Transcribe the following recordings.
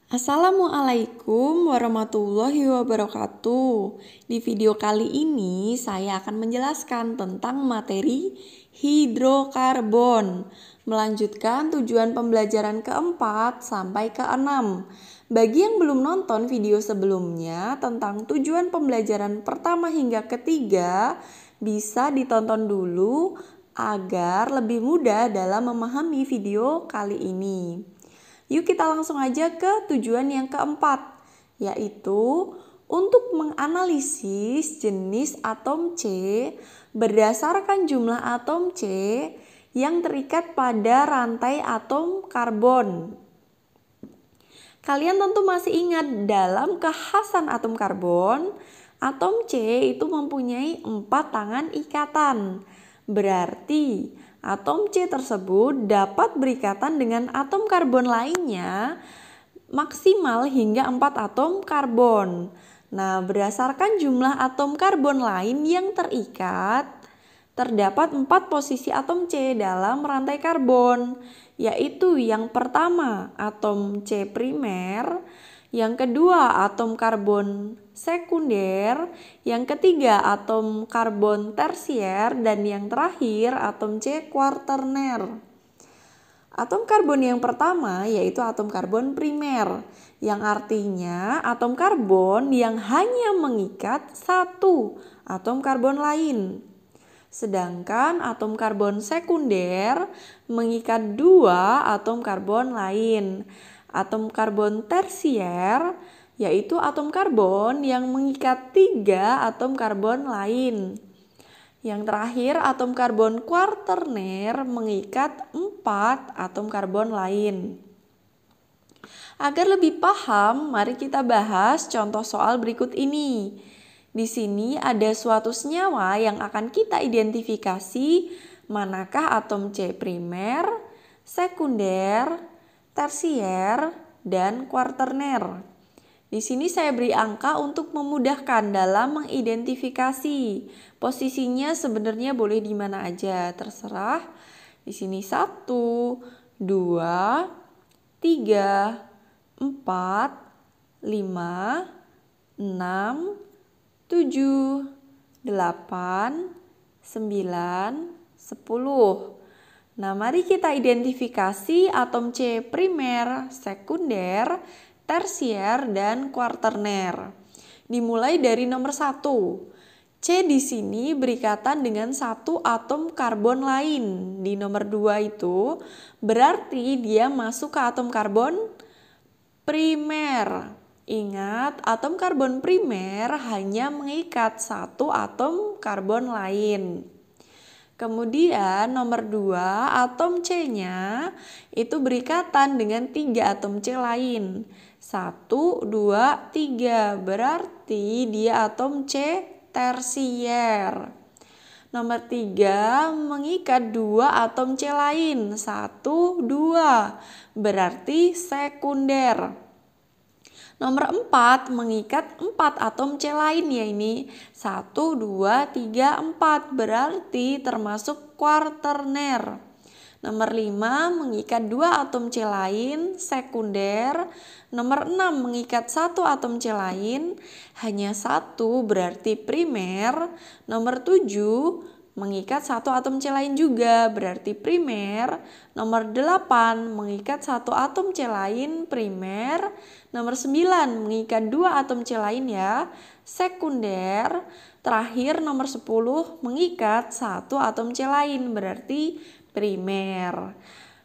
Assalamualaikum warahmatullahi wabarakatuh. Di video kali ini saya akan menjelaskan tentang materi hidrokarbon. Melanjutkan tujuan pembelajaran keempat sampai keenam. Bagi yang belum nonton video sebelumnya tentang tujuan pembelajaran pertama hingga ketiga, bisa ditonton dulu agar lebih mudah dalam memahami video kali ini. Yuk kita langsung aja ke tujuan yang keempat, yaitu untuk menganalisis jenis atom C berdasarkan jumlah atom C yang terikat pada rantai atom karbon. Kalian tentu masih ingat dalam kekhasan atom karbon, atom C itu mempunyai 4 tangan ikatan. Berarti atom C tersebut dapat berikatan dengan atom karbon lainnya maksimal hingga 4 atom karbon. Nah, berdasarkan jumlah atom karbon lain yang terikat, terdapat 4 posisi atom C dalam rantai karbon, yaitu yang pertama atom C primer, yang kedua atom karbon sekunder, yang ketiga atom karbon tersier, dan yang terakhir atom C kuarterner. Atom karbon yang pertama yaitu atom karbon primer, yang artinya atom karbon yang hanya mengikat satu atom karbon lain. Sedangkan atom karbon sekunder mengikat 2 atom karbon lain. Atom karbon tersier yaitu atom karbon yang mengikat 3 atom karbon lain. Yang terakhir atom karbon kuarterner mengikat 4 atom karbon lain. Agar lebih paham, mari kita bahas contoh soal berikut ini. Di sini ada suatu senyawa yang akan kita identifikasi manakah atom C primer, sekunder, tersier, dan kuarterner. Di sini saya beri angka untuk memudahkan dalam mengidentifikasi. Posisinya sebenarnya boleh di mana aja, terserah. Di sini 1, 2, 3, 4, 5, 6, 7, 8, 9, 10. Nah, mari kita identifikasi atom C primer, sekunder, tersier, dan kuarterner. Dimulai dari nomor 1. C di sini berikatan dengan 1 atom karbon lain. Di nomor 2 itu berarti dia masuk ke atom karbon primer. Ingat, atom karbon primer hanya mengikat 1 atom karbon lain. Kemudian nomor 2, atom C-nya itu berikatan dengan 3 atom C lain. 1, 2, 3, berarti dia atom C tersier. Nomor 3, mengikat 2 atom C lain. 1, 2, berarti sekunder. Nomor 4, mengikat 4 atom C lain, ya ini 1, 2, 3, 4, berarti termasuk kuarterner. Nomor 5, mengikat 2 atom C lain, sekunder. Nomor 6, mengikat 1 atom C lain, hanya 1, berarti primer. Nomor 7, mengikat 1 atom C lain juga, berarti primer. Nomor 8, mengikat 1 atom C lain, primer. Nomor 9, mengikat 2 atom C lain ya, sekunder. Terakhir nomor 10, mengikat 1 atom C lain, berarti primer.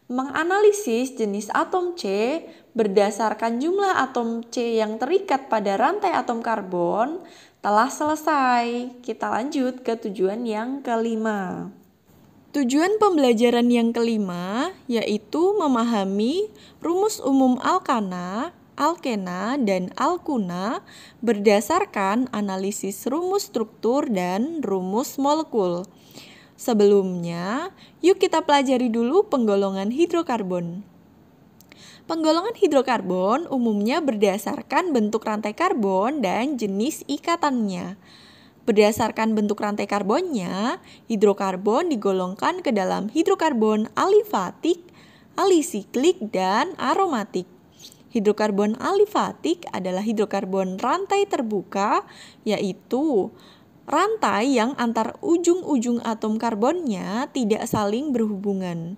Menganalisis jenis atom C berdasarkan jumlah atom C yang terikat pada rantai atom karbon telah selesai. Kita lanjut ke tujuan yang kelima. Tujuan pembelajaran yang kelima yaitu memahami rumus umum alkana, alkena, dan alkuna berdasarkan analisis rumus struktur dan rumus molekul. Sebelumnya, yuk kita pelajari dulu penggolongan hidrokarbon. Penggolongan hidrokarbon umumnya berdasarkan bentuk rantai karbon dan jenis ikatannya. Berdasarkan bentuk rantai karbonnya, hidrokarbon digolongkan ke dalam hidrokarbon alifatik, alisiklik, dan aromatik. Hidrokarbon alifatik adalah hidrokarbon rantai terbuka, yaitu rantai yang antar ujung-ujung atom karbonnya tidak saling berhubungan.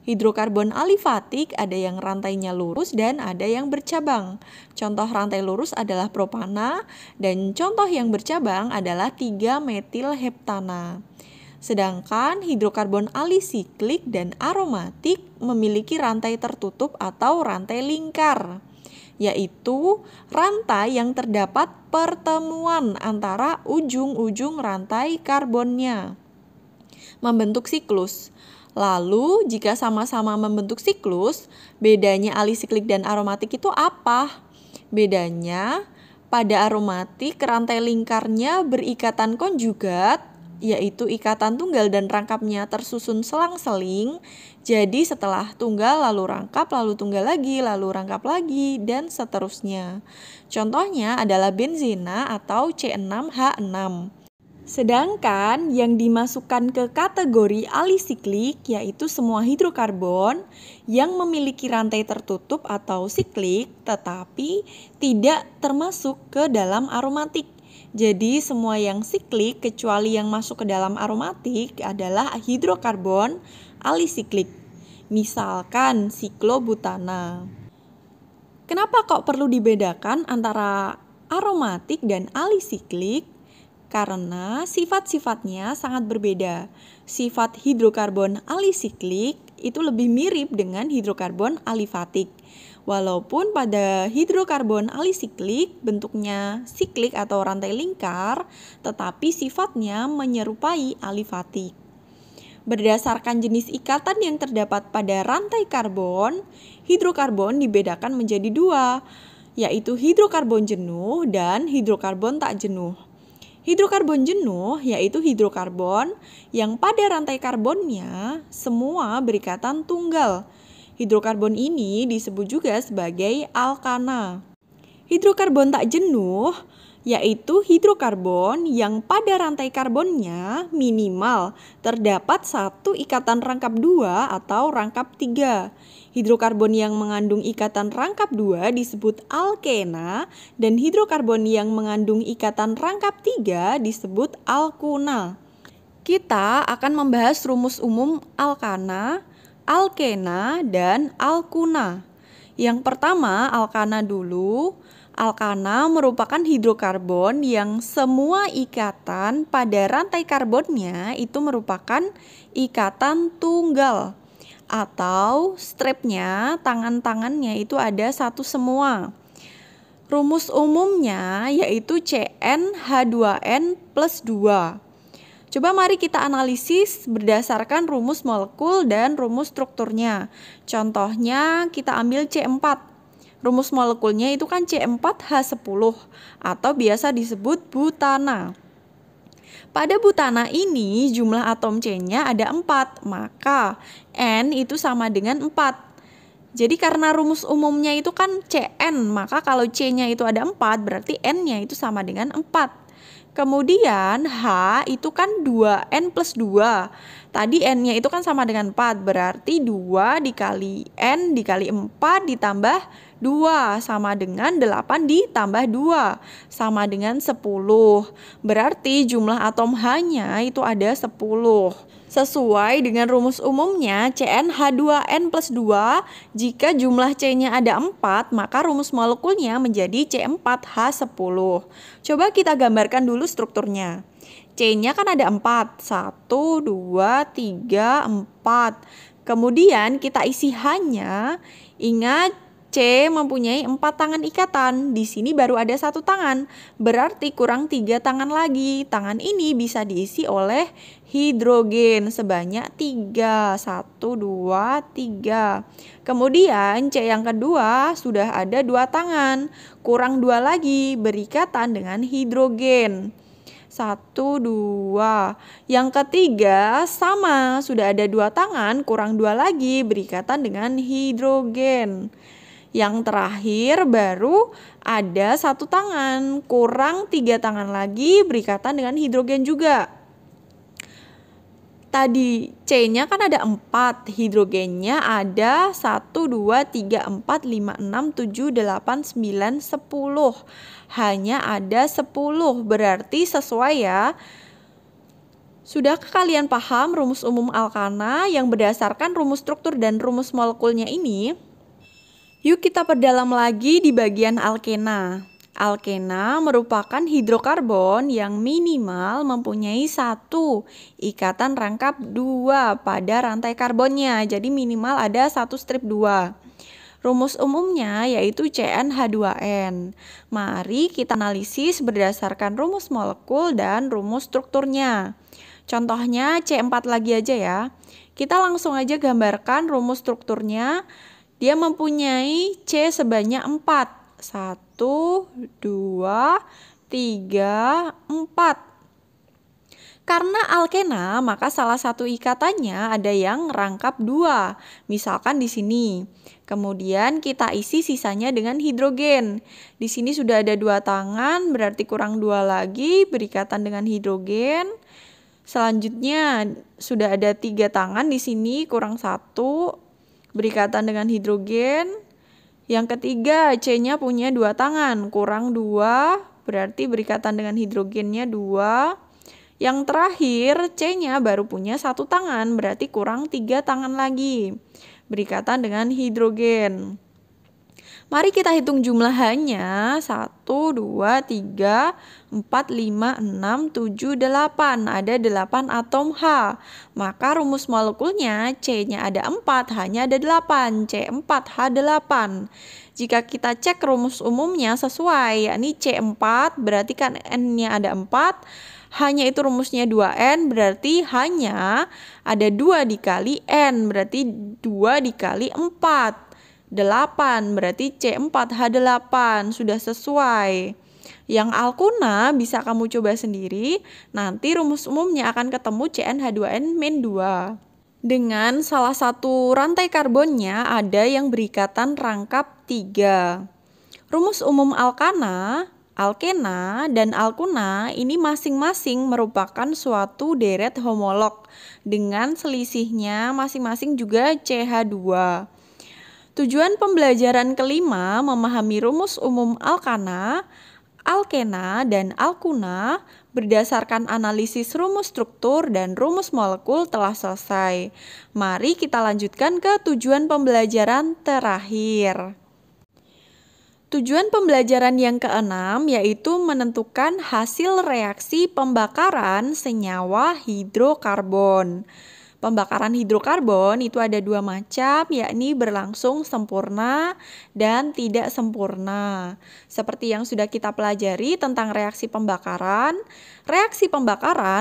Hidrokarbon alifatik ada yang rantainya lurus dan ada yang bercabang. Contoh rantai lurus adalah propana dan contoh yang bercabang adalah 3-metil-heptana. Sedangkan hidrokarbon alisiklik dan aromatik memiliki rantai tertutup atau rantai lingkar, yaitu rantai yang terdapat pertemuan antara ujung-ujung rantai karbonnya, membentuk siklus. Lalu, jika sama-sama membentuk siklus, bedanya alisiklik dan aromatik itu apa? Bedanya, pada aromatik rantai lingkarnya berikatan konjugat, yaitu ikatan tunggal dan rangkapnya tersusun selang-seling. Jadi setelah tunggal lalu rangkap, lalu tunggal lagi, lalu rangkap lagi, dan seterusnya. Contohnya adalah benzena atau C6H6. Sedangkan yang dimasukkan ke kategori alisiklik yaitu semua hidrokarbon yang memiliki rantai tertutup atau siklik tetapi tidak termasuk ke dalam aromatik. Jadi semua yang siklik kecuali yang masuk ke dalam aromatik adalah hidrokarbon alisiklik. Misalkan siklobutana. Kenapa kok perlu dibedakan antara aromatik dan alisiklik? Karena sifat-sifatnya sangat berbeda. Sifat hidrokarbon alisiklik itu lebih mirip dengan hidrokarbon alifatik. Walaupun pada hidrokarbon alisiklik bentuknya siklik atau rantai lingkar, tetapi sifatnya menyerupai alifatik. Berdasarkan jenis ikatan yang terdapat pada rantai karbon, hidrokarbon dibedakan menjadi dua, yaitu hidrokarbon jenuh dan hidrokarbon tak jenuh. Hidrokarbon jenuh yaitu hidrokarbon yang pada rantai karbonnya semua berikatan tunggal. Hidrokarbon ini disebut juga sebagai alkana. Hidrokarbon tak jenuh yaitu hidrokarbon yang pada rantai karbonnya minimal terdapat satu ikatan rangkap 2 atau rangkap 3. Hidrokarbon yang mengandung ikatan rangkap 2 disebut alkena dan hidrokarbon yang mengandung ikatan rangkap 3 disebut alkuna. Kita akan membahas rumus umum alkana, alkena, dan alkuna. Yang pertama alkana dulu. Alkana merupakan hidrokarbon yang semua ikatan pada rantai karbonnya itu merupakan ikatan tunggal. Atau strapnya, tangan-tangannya itu ada satu semua. Rumus umumnya yaitu CnH2n plus 2. Coba mari kita analisis berdasarkan rumus molekul dan rumus strukturnya. Contohnya kita ambil C4. Rumus molekulnya itu kan C4H10 atau biasa disebut butana. Pada butana ini jumlah atom C-nya ada 4, maka N itu sama dengan 4. Jadi karena rumus umumnya itu kan Cn, maka kalau C-nya itu ada 4 berarti N-nya itu sama dengan 4. Kemudian H itu kan 2N plus 2. Tadi N-nya itu kan sama dengan 4, berarti 2 dikali N dikali 4 ditambah 2 sama dengan 8 ditambah 2 sama dengan 10. Berarti jumlah atom H-nya itu ada 10. Sesuai dengan rumus umumnya CnH2n plus 2, jika jumlah C-nya ada 4, maka rumus molekulnya menjadi C4H10. Coba kita gambarkan dulu strukturnya. C-nya kan ada 4, 1, 2, 3, 4. Kemudian kita isi H-nya, ingat C mempunyai 4 tangan ikatan. Di sini baru ada 1 tangan, berarti kurang 3 tangan lagi. Tangan ini bisa diisi oleh hidrogen sebanyak 3. 1, 2, 3. Kemudian C yang kedua sudah ada 2 tangan, kurang 2 lagi berikatan dengan hidrogen. 1, 2. Yang ketiga sama, sudah ada 2 tangan, kurang 2 lagi berikatan dengan hidrogen. Yang terakhir baru ada 1 tangan, kurang 3 tangan lagi berikatan dengan hidrogen juga. Tadi C-nya kan ada 4, hidrogennya ada 1, 2, 3, 4, 5, 6, 7, 8, 9, 10. Hanya ada 10, berarti sesuai ya. Sudahkah kalian paham rumus umum alkana yang berdasarkan rumus struktur dan rumus molekulnya ini? Yuk kita perdalam lagi di bagian alkena. Alkena merupakan hidrokarbon yang minimal mempunyai 1 ikatan rangkap 2 pada rantai karbonnya. Jadi minimal ada 1 strip 2. Rumus umumnya yaitu CnH2n. Mari kita analisis berdasarkan rumus molekul dan rumus strukturnya. Contohnya C4 lagi aja ya. Kita langsung aja gambarkan rumus strukturnya. Dia mempunyai C sebanyak 4. 1, 2, 3, 4. Karena alkena, maka salah satu ikatannya ada yang rangkap 2. Misalkan di sini. Kemudian kita isi sisanya dengan hidrogen. Di sini sudah ada 2 tangan, berarti kurang 2 lagi berikatan dengan hidrogen. Selanjutnya sudah ada 3 tangan di sini, kurang 1 berikatan dengan hidrogen. Yang ketiga, C-nya punya 2 tangan, kurang 2, berarti berikatan dengan hidrogennya 2. Yang terakhir, C-nya baru punya 1 tangan, berarti kurang 3 tangan lagi, berikatan dengan hidrogen. Mari kita hitung jumlahannya. 1, 2, 3, 4, 5, 6, 7, 8. Ada 8 atom H. Maka rumus molekulnya C-nya ada 4, hanya ada 8. C4H8. Jika kita cek rumus umumnya sesuai, yakni C4 berarti kan N-nya ada 4. Hanya itu rumusnya 2N, berarti hanya ada 2 dikali N, berarti 2 dikali 4. 8, berarti C4H8, sudah sesuai. Yang alkuna bisa kamu coba sendiri, nanti rumus umumnya akan ketemu CnH2n-2. Dengan salah satu rantai karbonnya ada yang berikatan rangkap 3. Rumus umum alkana, alkena, dan alkuna ini masing-masing merupakan suatu deret homolog dengan selisihnya masing-masing juga CH2. Tujuan pembelajaran kelima memahami rumus umum alkana, alkena, dan alkuna berdasarkan analisis rumus struktur dan rumus molekul telah selesai. Mari kita lanjutkan ke tujuan pembelajaran terakhir. Tujuan pembelajaran yang keenam yaitu menentukan hasil reaksi pembakaran senyawa hidrokarbon. Pembakaran hidrokarbon itu ada 2 macam, yakni berlangsung sempurna dan tidak sempurna. Seperti yang sudah kita pelajari tentang reaksi pembakaran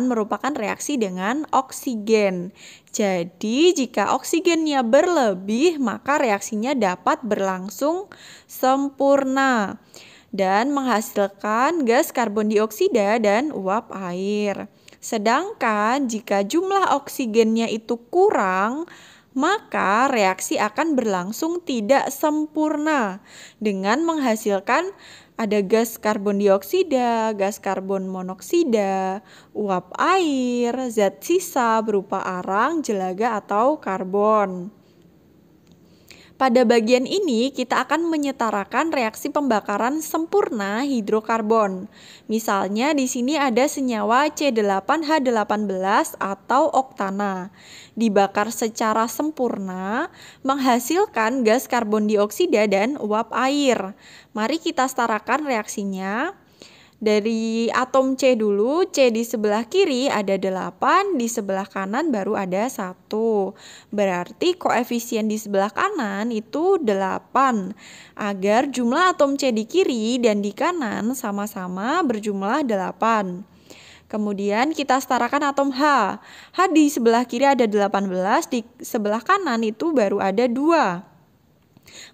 merupakan reaksi dengan oksigen. Jadi, jika oksigennya berlebih, maka reaksinya dapat berlangsung sempurna dan menghasilkan gas karbon dioksida dan uap air. Sedangkan jika jumlah oksigennya itu kurang, maka reaksi akan berlangsung tidak sempurna dengan menghasilkan ada gas karbon dioksida, gas karbon monoksida, uap air, zat sisa berupa arang, jelaga, atau karbon. Pada bagian ini kita akan menyetarakan reaksi pembakaran sempurna hidrokarbon. Misalnya di sini ada senyawa C8H18 atau oktana. Dibakar secara sempurna menghasilkan gas karbon dioksida dan uap air. Mari kita setarakan reaksinya. Dari atom C dulu, C di sebelah kiri ada 8, di sebelah kanan baru ada 1. Berarti koefisien di sebelah kanan itu 8. Agar jumlah atom C di kiri dan di kanan sama-sama berjumlah 8. Kemudian kita setarakan atom H. H di sebelah kiri ada 18, di sebelah kanan itu baru ada 2.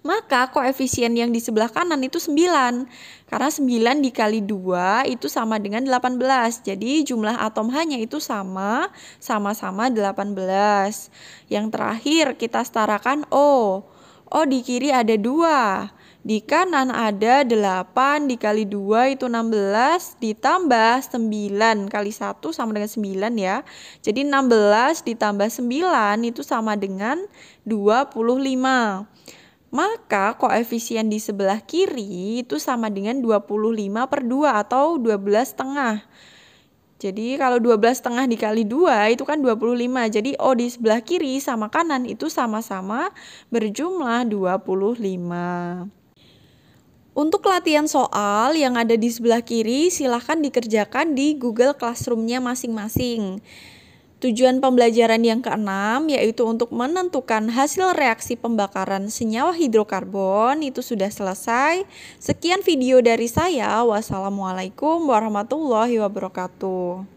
Maka koefisien yang di sebelah kanan itu 9. Karena 9 dikali 2 itu sama dengan 18. Jadi jumlah atom H-nya itu sama-sama 18. Yang terakhir kita setarakan O. O di kiri ada 2. Di kanan ada 8 dikali 2 itu 16 ditambah 9 kali 1 sama dengan 9 ya. Jadi 16 ditambah 9 itu sama dengan 25. Maka koefisien di sebelah kiri itu sama dengan 25/2 atau 12,5. Jadi kalau 12,5 dikali 2 itu kan 25. Jadi O di sebelah kiri sama kanan itu sama-sama berjumlah 25. Untuk latihan soal yang ada di sebelah kiri silahkan dikerjakan di Google Classroom-nya masing-masing. Tujuan pembelajaran yang keenam yaitu untuk menentukan hasil reaksi pembakaran senyawa hidrokarbon itu sudah selesai. Sekian video dari saya. Wassalamualaikum warahmatullahi wabarakatuh.